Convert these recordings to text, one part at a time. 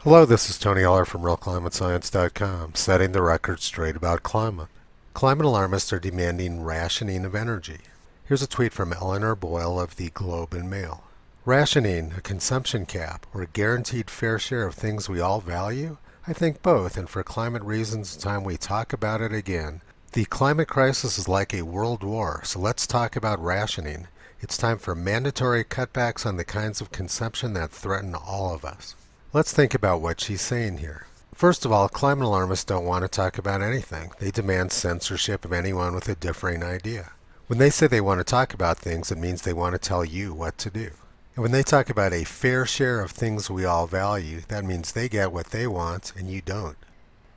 Hello, this is Tony Eller from RealClimateScience.com, setting the record straight about climate. Climate alarmists are demanding rationing of energy. Here's a tweet from Eleanor Boyle of the Globe and Mail. Rationing, a consumption cap, or a guaranteed fair share of things we all value? I think both, and for climate reasons, it's time we talk about it again. The climate crisis is like a world war, so let's talk about rationing. It's time for mandatory cutbacks on the kinds of consumption that threaten all of us. Let's think about what she's saying here. First of all, climate alarmists don't want to talk about anything. They demand censorship of anyone with a differing idea. When they say they want to talk about things, it means they want to tell you what to do. And when they talk about a fair share of things we all value, that means they get what they want and you don't.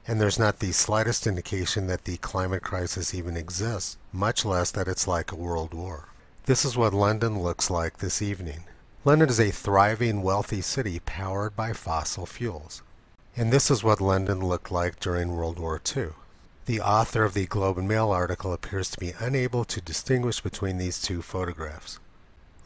And there's not the slightest indication that the climate crisis even exists, much less that it's like a world war. This is what London looks like this evening. London is a thriving, wealthy city powered by fossil fuels. And this is what London looked like during World War II. The author of the Globe and Mail article appears to be unable to distinguish between these two photographs.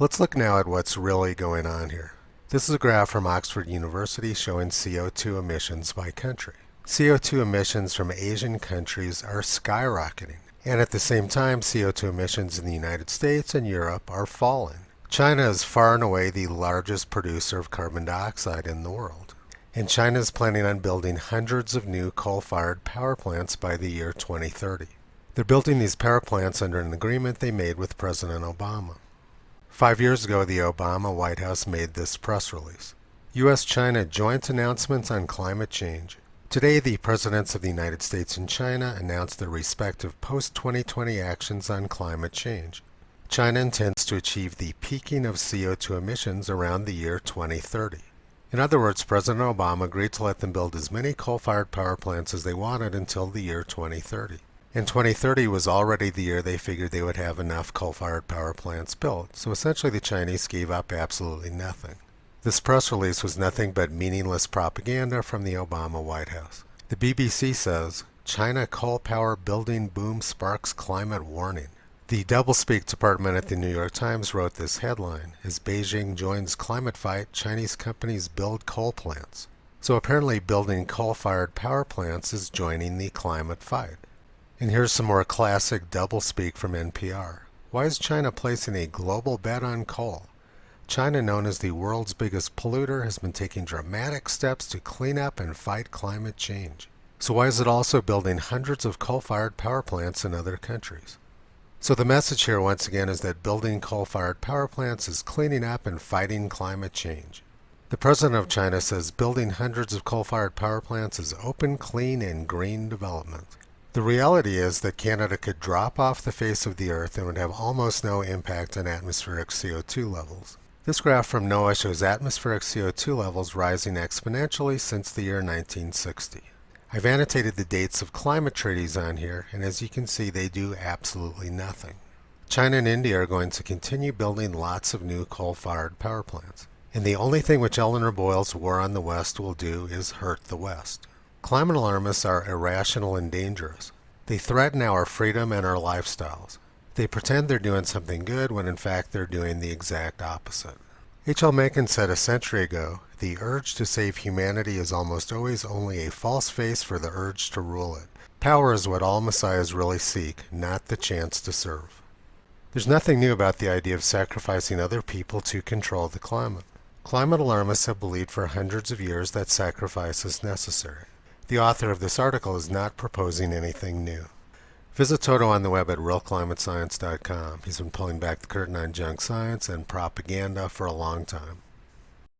Let's look now at what's really going on here. This is a graph from Oxford University showing CO2 emissions by country. CO2 emissions from Asian countries are skyrocketing, and at the same time CO2 emissions in the United States and Europe are falling. China is far and away the largest producer of carbon dioxide in the world, and China is planning on building hundreds of new coal-fired power plants by the year 2030. They're building these power plants under an agreement they made with President Obama. 5 years ago, the Obama White House made this press release. U.S.-China joint announcements on climate change. Today, the presidents of the United States and China announced their respective post-2020 actions on climate change. China intends to achieve the peaking of CO2 emissions around the year 2030. In other words, President Obama agreed to let them build as many coal-fired power plants as they wanted until the year 2030. And 2030 was already the year they figured they would have enough coal-fired power plants built, so essentially the Chinese gave up absolutely nothing. This press release was nothing but meaningless propaganda from the Obama White House. The BBC says, China coal power building boom sparks climate warning. The doublespeak department at the New York Times wrote this headline, as Beijing joins climate fight, Chinese companies build coal plants. So apparently building coal-fired power plants is joining the climate fight. And here's some more classic doublespeak from NPR. Why is China placing a global bet on coal? China, known as the world's biggest polluter, has been taking dramatic steps to clean up and fight climate change. So why is it also building hundreds of coal-fired power plants in other countries? So the message here once again is that building coal-fired power plants is cleaning up and fighting climate change. The president of China says building hundreds of coal-fired power plants is open, clean, and green development. The reality is that Canada could drop off the face of the earth and would have almost no impact on atmospheric CO2 levels. This graph from NOAA shows atmospheric CO2 levels rising exponentially since the year 1960. I've annotated the dates of climate treaties on here, and as you can see, they do absolutely nothing. China and India are going to continue building lots of new coal-fired power plants. And the only thing which Eleanor Boyle's War on the West will do is hurt the West. Climate alarmists are irrational and dangerous. They threaten our freedom and our lifestyles. They pretend they're doing something good when in fact they're doing the exact opposite. H.L. Mencken said a century ago, the urge to save humanity is almost always only a false face for the urge to rule it. Power is what all messiahs really seek, not the chance to serve. There's nothing new about the idea of sacrificing other people to control the climate. Climate alarmists have believed for hundreds of years that sacrifice is necessary. The author of this article is not proposing anything new. Visit Toto on the web at realclimatescience.com. He's been pulling back the curtain on junk science and propaganda for a long time.